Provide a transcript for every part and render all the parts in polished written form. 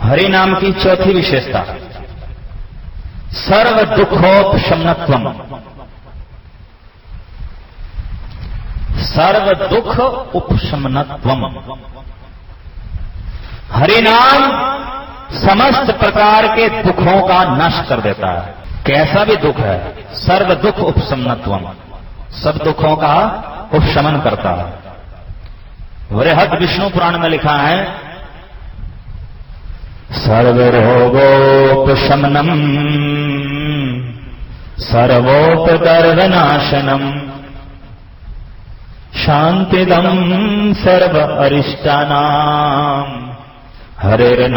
हरि नाम की चौथी विशेषता सर्व दुखोपशमनत्वम। सर्व दुख उपशमनत्वम। हरि नाम समस्त प्रकार के दुखों का नाश कर देता है। कैसा भी दुख है, सर्व दुख उपशमनत्वम, सब दुखों का उपशमन करता है। बृहद विष्णु पुराण में लिखा है सर्वरोगोपशमनम सर्वोपदर्वनाशनम शांतिदम सर्व अरिष्टानाम हरिर्नामानुकीर्तनम।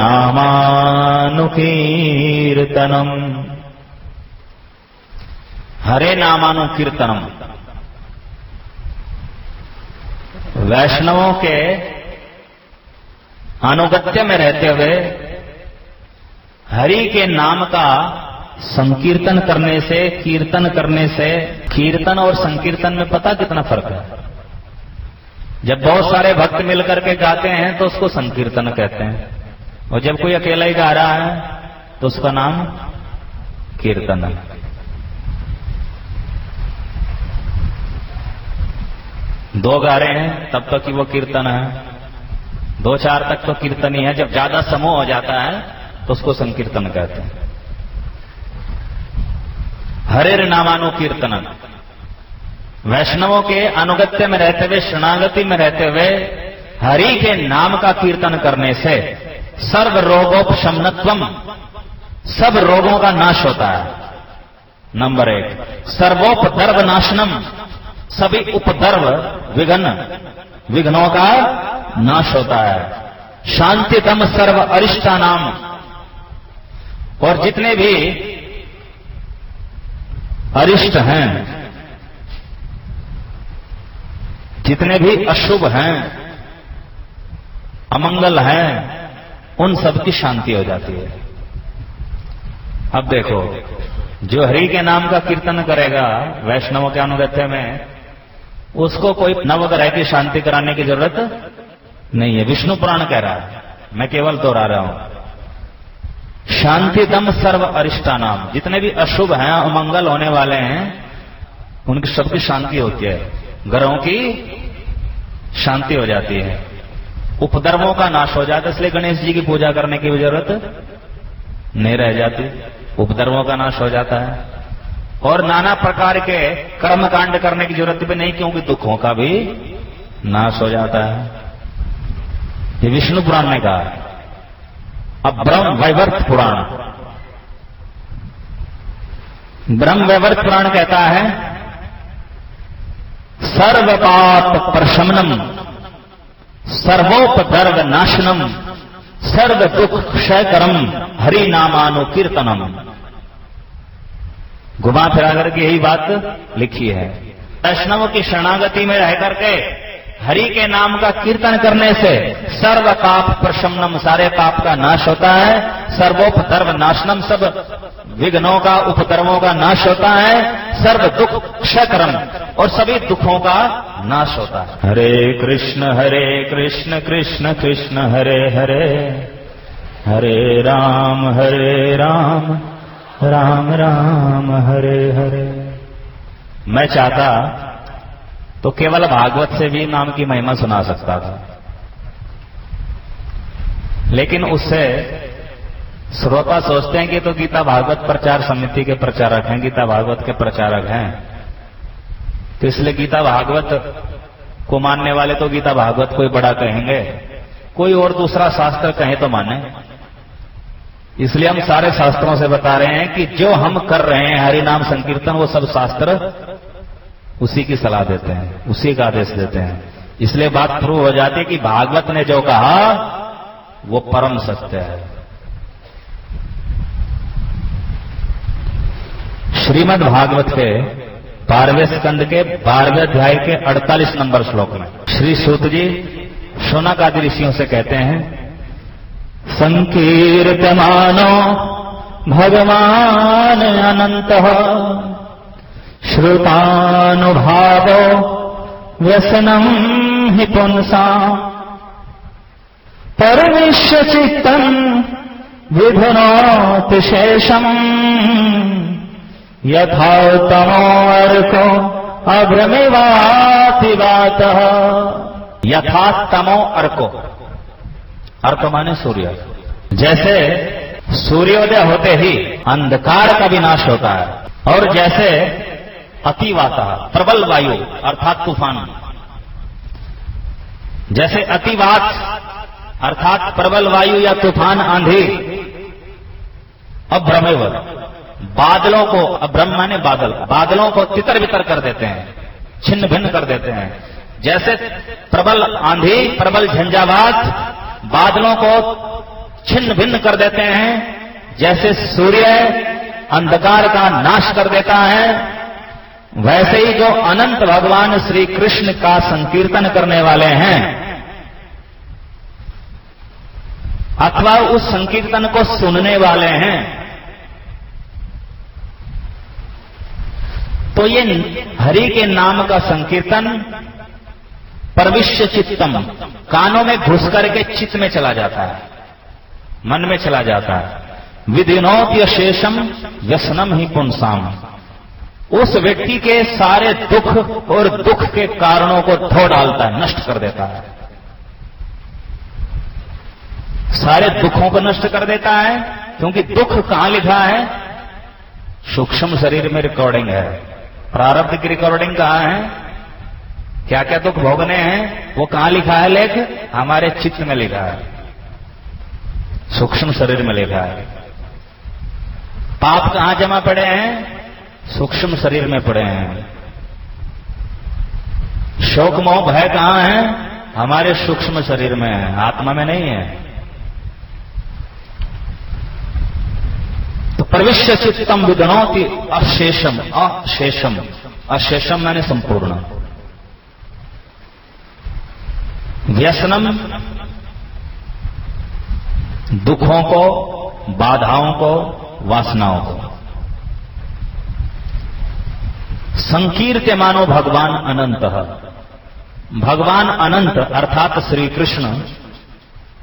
हरे नामानुकीर्तनम। वैष्णवों के अनुगत्य में रहते हुए हरि के नाम का संकीर्तन करने से, कीर्तन करने से, कीर्तन और संकीर्तन में पता कितना फर्क है। जब बहुत सारे भक्त मिलकर के गाते हैं तो उसको संकीर्तन कहते हैं, और जब कोई अकेला ही गा रहा है तो उसका नाम कीर्तन है। दो गा रहे हैं तब तक कि वो कीर्तन है, दो चार तक तो कीर्तन ही है, जब ज्यादा समूह हो जाता है तो उसको संकीर्तन कहते हैं। हरिर नामानुकीर्तन। वैष्णवों के अनुगत्य में रहते हुए, शरणागति में रहते हुए हरि के नाम का कीर्तन करने से सर्व रोगोपशमनत्वम, सब रोगों का नाश होता है। नंबर 1 सर्वोपदर्व नाशनम, सभी उपद्रव विघ्नों का नाश होता है। शांतिदम सर्व अरिष्टानाम, और जितने भी अरिष्ट हैं, जितने भी अशुभ हैं, अमंगल हैं, उन सब की शांति हो जाती है। अब देखो, जो हरि के नाम का कीर्तन करेगा वैष्णवों के अनुगत्य में, उसको कोई नवग्रह की शांति कराने की जरूरत नहीं है। विष्णु पुराण कह रहा है, मैं केवल दोहरा रहा हूं। शांतिदम सर्व अरिष्टानाम, जितने भी अशुभ हैं, अमंगल होने वाले हैं, उनकी सबकी शांति होती है, ग्रहों की शांति हो जाती है, उपद्रवों का नाश हो जाता है। इसलिए गणेश जी की पूजा करने की जरूरत नहीं रह जाती, उपद्रवों का नाश हो जाता है। और नाना प्रकार के कर्मकांड करने की जरूरत भी नहीं, क्योंकि दुखों का भी नाश हो जाता है। ये विष्णु पुराण ने कहा। अब ब्रह्म वैवर्त पुराण, ब्रह्म वैवर्त पुराण कहता है सर्व पाप प्रशमनम सर्वोपद्रव नाशनम सर्व दुख क्षयकरम हरि नामानुकीर्तनम। घुमा फिरा करके यही बात लिखी है। वैष्णव की शरणागति में रह करके हरि के नाम का कीर्तन करने से सर्व पाप प्रशमनम, सारे पाप का नाश होता है। सर्वोपद्रव नाशनम, सब विघ्नों का, उपद्रवों का नाश होता है। सर्व दुख क्षयकरम, और सभी दुखों का नाश होता है। हरे कृष्ण कृष्ण कृष्ण हरे हरे, हरे राम राम राम हरे हरे। मैं चाहता तो केवल भागवत से भी नाम की महिमा सुना सकता था, लेकिन उससे श्रोता सोचते हैं कि तो गीता भागवत प्रचार समिति के प्रचारक हैं, गीता भागवत के प्रचारक हैं, तो इसलिए गीता भागवत को मानने वाले तो गीता भागवत को ही बड़ा कहेंगे, कोई और दूसरा शास्त्र कहे तो माने। इसलिए हम सारे शास्त्रों से बता रहे हैं कि जो हम कर रहे हैं हरि नाम संकीर्तन, वो सब शास्त्र उसी की सलाह देते हैं, उसी का आदेश देते हैं। इसलिए बात प्रूव हो जाती है कि भागवत ने जो कहा वो परम सत्य है। श्रीमद् भागवत के 12वें स्कंद के 12वें अध्याय के 48 नंबर श्लोक में श्री सूत जी शौनक आदि ऋषियों से कहते हैं, संकीर्तमानो भगवान अनंतः श्रुतानुभावो व्यसनम हि पुंसा परमेश्वर चित्तम विधुनोति शेषम यथा तमोर्को अभ्रमिवाति वातः। यथा तमो अर्को, अर्क माने सूर्य। जैसे सूर्योदय होते ही अंधकार का विनाश होता है, और जैसे अतिवाता प्रबल वायु अर्थात तूफान, जैसे अतिवात अर्थात प्रबल वायु या तूफान आंधी अभ्रमेव बादलों को, अभ्रम माने बादल, बादलों को तितर बितर कर देते हैं, छिन्न भिन्न कर देते हैं। जैसे प्रबल आंधी प्रबल झंझावात बादलों को छिन्न भिन्न कर देते हैं, जैसे सूर्य अंधकार का नाश कर देता है, वैसे ही जो अनंत भगवान श्री कृष्ण का संकीर्तन करने वाले हैं अथवा उस संकीर्तन को सुनने वाले हैं, तो ये हरि के नाम का संकीर्तन प्रविश्य चित्तम, कानों में घुस करके चित्त में चला जाता है, मन में चला जाता है। विधिनोत्य शेषम व्यसनम ही पुंसाम, उस व्यक्ति के सारे दुख और दुख के कारणों को धो डालता है, नष्ट कर देता है, सारे दुखों को नष्ट कर देता है। क्योंकि दुख कहां लिखा है? सूक्ष्म शरीर में रिकॉर्डिंग है। प्रारब्ध की रिकॉर्डिंग कहां है? क्या क्या दुख भोगने हैं वो कहां लिखा है? लेख हमारे चित्त में लिखा है, सूक्ष्म शरीर में लिखा है। पाप कहां जमा पड़े हैं? सूक्ष्म शरीर में पड़े हैं। शोक मोह भय कहां है? हमारे सूक्ष्म शरीर में है, आत्मा में नहीं है। तो प्रविश्य चित्तम विधनोति अशेषम, अशेषम, अशेषम माने संपूर्ण। व्यसनम दुखों को, बाधाओं को, वासनाओं को। संकीर्त्यमानो भगवान अनंत, भगवान अनंत अर्थात श्री कृष्ण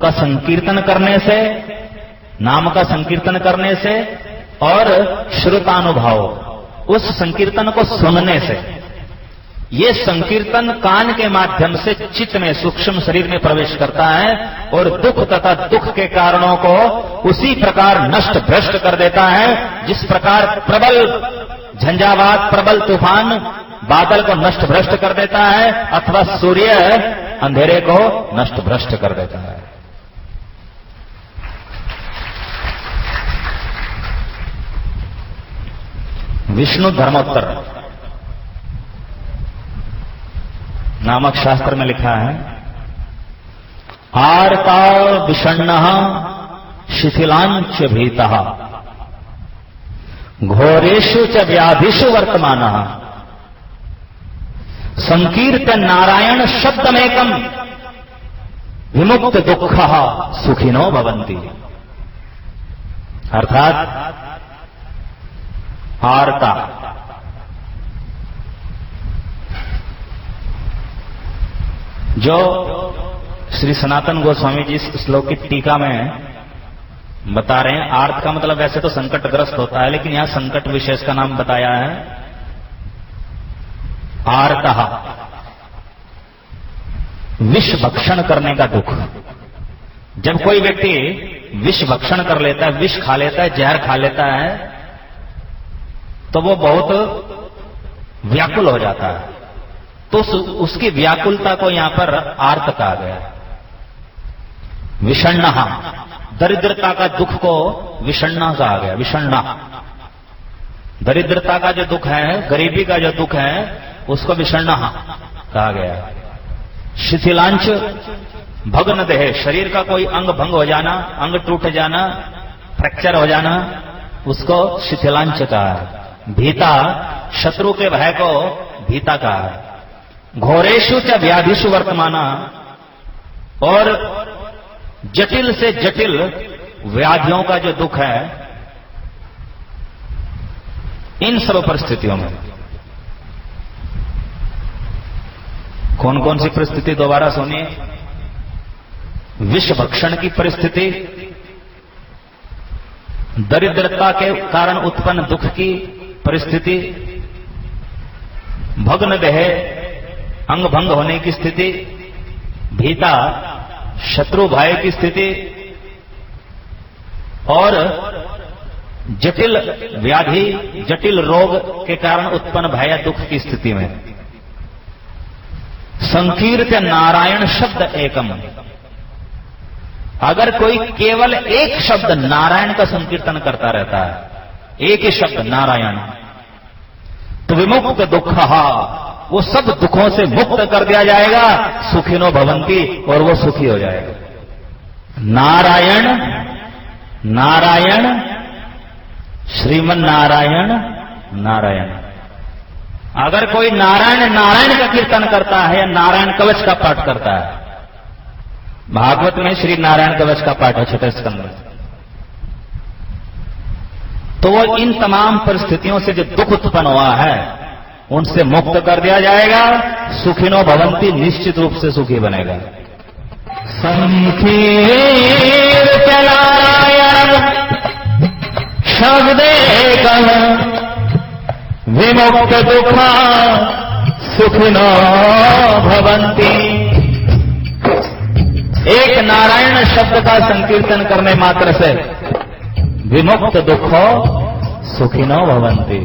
का संकीर्तन करने से, नाम का संकीर्तन करने से और श्रुतानुभाव, उस संकीर्तन को सुनने से, ये संकीर्तन कान के माध्यम से चित्त में सूक्ष्म शरीर में प्रवेश करता है और दुख तथा दुख के कारणों को उसी प्रकार नष्ट भ्रष्ट कर देता है जिस प्रकार प्रबल झंझावात प्रबल तूफान बादल को नष्ट भ्रष्ट कर देता है अथवा सूर्य अंधेरे को नष्ट भ्रष्ट कर देता है। विष्णु धर्मोत्तर नामक शास्त्र में लिखा है, आर्ता विषण्ण शिथिलांच भीतः घोरेषु च व्याधिषु वर्तमानः संकीर्तन नारायण शब्दमेकम विमुक्त दुःखः सुखिनो भवन्ति। अर्थात आर्ता जो श्री सनातन गोस्वामी जी इस श्लोक की टीका में बता रहे हैं, आर्त का मतलब वैसे तो संकटग्रस्त होता है, लेकिन यहां संकट विशेष का नाम बताया है आर्तः, विष भक्षण करने का दुख। जब कोई व्यक्ति विष भक्षण कर लेता है, विष खा लेता है, जहर खा लेता है, तो वो बहुत व्याकुल हो जाता है। तो उसकी व्याकुलता को यहां पर आर्त कहा गया। विषण्ण, दरिद्रता का दुख को विषण्ण कहा गया। विषण्ण दरिद्रता का जो दुख है, गरीबी का जो दुख है, उसको विषण्ण कहा गया। शिथिलांच भग्न देह, शरीर का कोई अंग भंग हो जाना, अंग टूट जाना, फ्रैक्चर हो जाना, उसको शिथिलांच कहा है। भीता, शत्रु के भय को भीता कहा है। घोरेषु च व्याधिषु वर्तमाना, और जटिल से जटिल व्याधियों का जो दुख है, इन सब परिस्थितियों में कौन कौन सी परिस्थिति दोबारा सुनिए। विष भक्षण की परिस्थिति, दरिद्रता के कारण उत्पन्न दुख की परिस्थिति, भग्न देह अंग भंग होने की स्थिति, भीता शत्रु भय की स्थिति और जटिल व्याधि, जटिल रोग के कारण उत्पन्न भय दुख की स्थिति में संकीर्त्य नारायण शब्द एकम, अगर कोई केवल एक शब्द नारायण का संकीर्तन करता रहता है, एक ही शब्द नारायण, तो विमुक्त दुख, वो सब दुखों से मुक्त कर दिया जाएगा, सुखिनो भवंती, और वो सुखी हो जाएगा। नारायण नारायण श्रीमन नारायण नारायण। अगर कोई नारायण नारायण का कीर्तन करता है या नारायण कवच का पाठ करता है, भागवत में श्री नारायण कवच का पाठ है 6 स्कंद में, तो वो इन तमाम परिस्थितियों से जो दुख उत्पन्न हुआ है उनसे मुक्त कर दिया जाएगा, सुखिनो भवंती, निश्चित रूप से सुखी बनेगा। संकीर्तन नारायण शब्द एकम विमुक्त दुखा सुखिनो भवंती। एक नारायण शब्द का संकीर्तन करने मात्र से विमुक्त दुखो सुखिनो भवंती।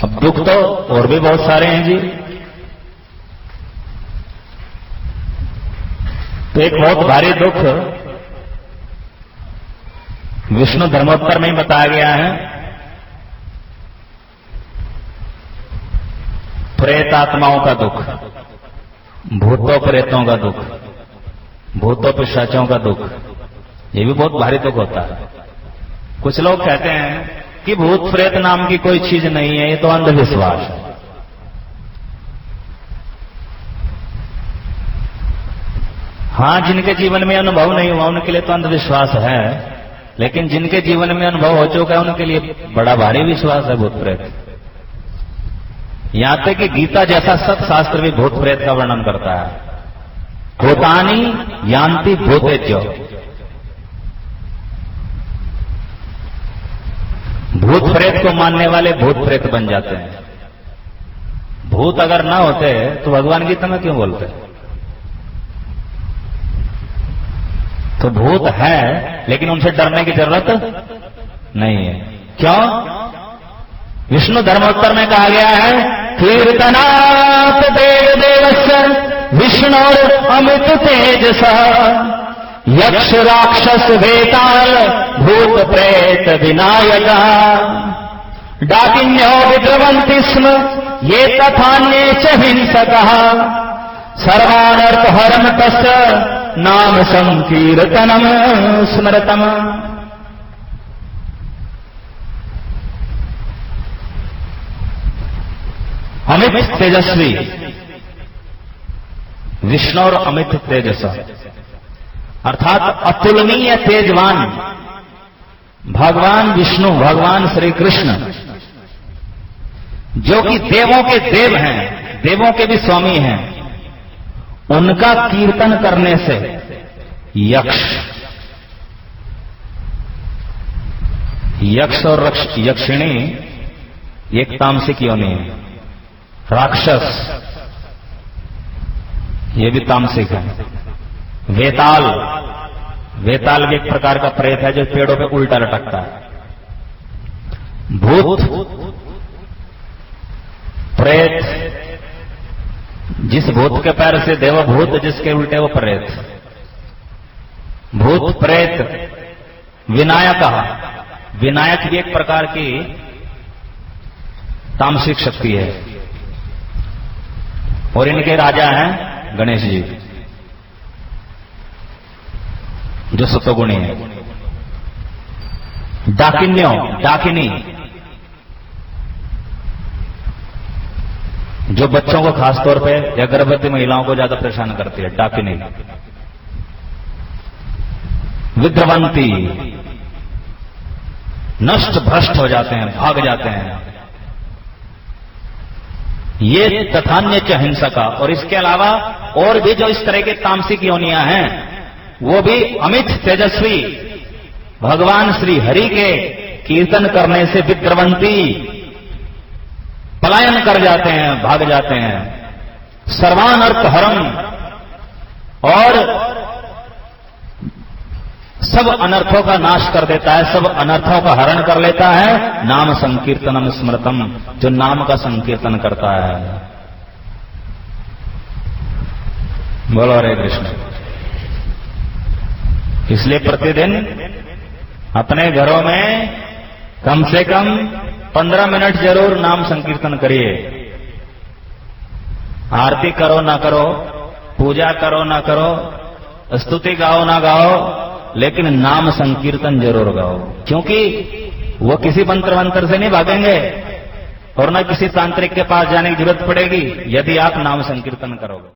अब दुख तो और भी बहुत सारे हैं जी। तो एक बहुत भारी दुख विष्णु धर्मोत्तर में ही बताया गया है, प्रेतात्माओं का दुख, भूतों प्रेतों का दुख, भूतों पिशाचों का दुख, ये भी बहुत भारी दुख होता है। कुछ लोग कहते हैं कि भूत प्रेत नाम की कोई चीज नहीं है, ये तो अंधविश्वास है। हां, जिनके जीवन में अनुभव नहीं हुआ उनके लिए तो अंधविश्वास है, लेकिन जिनके जीवन में अनुभव हो चुका है उनके लिए बड़ा भारी विश्वास है भूत प्रेत। यहां तक कि गीता जैसा सत्शास्त्र भी भूत प्रेत का वर्णन करता है। भूतानी यान्ति भूतेज्यो, भूत प्रेत को मानने वाले भूत प्रेत बन जाते हैं। भूत अगर ना होते तो भगवान गीता में क्यों बोलते? तो भूत है लेकिन उनसे डरने की जरूरत नहीं है। क्यों? विष्णु धर्मोत्तर में कहा गया है, कीर्तनात् देव देवस्य विष्णु अमित तेजसा यक्ष राक्षस वेताल भूत प्रेत विनायका डाकिन्यो विद्रवन्ति स्म ये तथान्ये च हिंसकः सर्वानर्थ हरम तस्य नाम संकीर्तनम स्मरतम। अमित तेजस्वी विष्णु और अमित तेजस अर्थात अतुलनीय तेजवान भगवान विष्णु, भगवान श्री कृष्ण, जो कि देवों के देव हैं, देवों के भी स्वामी हैं, उनका कीर्तन करने से यक्ष और यक्षिणी एक तामसिक योनि है, राक्षस ये भी तामसिक है, वेताल, वेताल भी एक प्रकार का प्रेत है जो पेड़ों पे उल्टा लटकता है। भूत प्रेत, जिस भूत के पैर से देवभूत, जिसके उल्टे वो प्रेत। भूत प्रेत विनायक, विनायक भी एक प्रकार की तामसिक शक्ति है और इनके राजा हैं गणेश जी जो सतोगुणी है। डाकिन्यो, डाकिनी जो बच्चों को खासतौर पे या गर्भवती महिलाओं को ज्यादा परेशान करती है, डाकिनी। विद्रवंती, नष्ट भ्रष्ट हो जाते हैं, भाग जाते हैं। ये तथान्य च हिंसका, और इसके अलावा और भी जो इस तरह के तामसिक योनियां हैं वो भी अमित तेजस्वी भगवान श्री हरि के कीर्तन करने से विद्रवंती पलायन कर जाते हैं, भाग जाते हैं। सर्वानर्थ हरम, और सब अनर्थों का नाश कर देता है, सब अनर्थों का हरण कर लेता है। नाम संकीर्तनम स्मृतम, जो नाम का संकीर्तन करता है। बोलो हरे कृष्ण। इसलिए प्रतिदिन अपने घरों में कम से कम 15 मिनट जरूर नाम संकीर्तन करिए। आरती करो ना करो, पूजा करो ना करो, स्तुति गाओ ना गाओ, लेकिन नाम संकीर्तन जरूर गाओ। क्योंकि वो किसी मंत्र मंत्र से नहीं भागेंगे और न किसी तांत्रिक के पास जाने की जरूरत पड़ेगी यदि आप नाम संकीर्तन करोगे।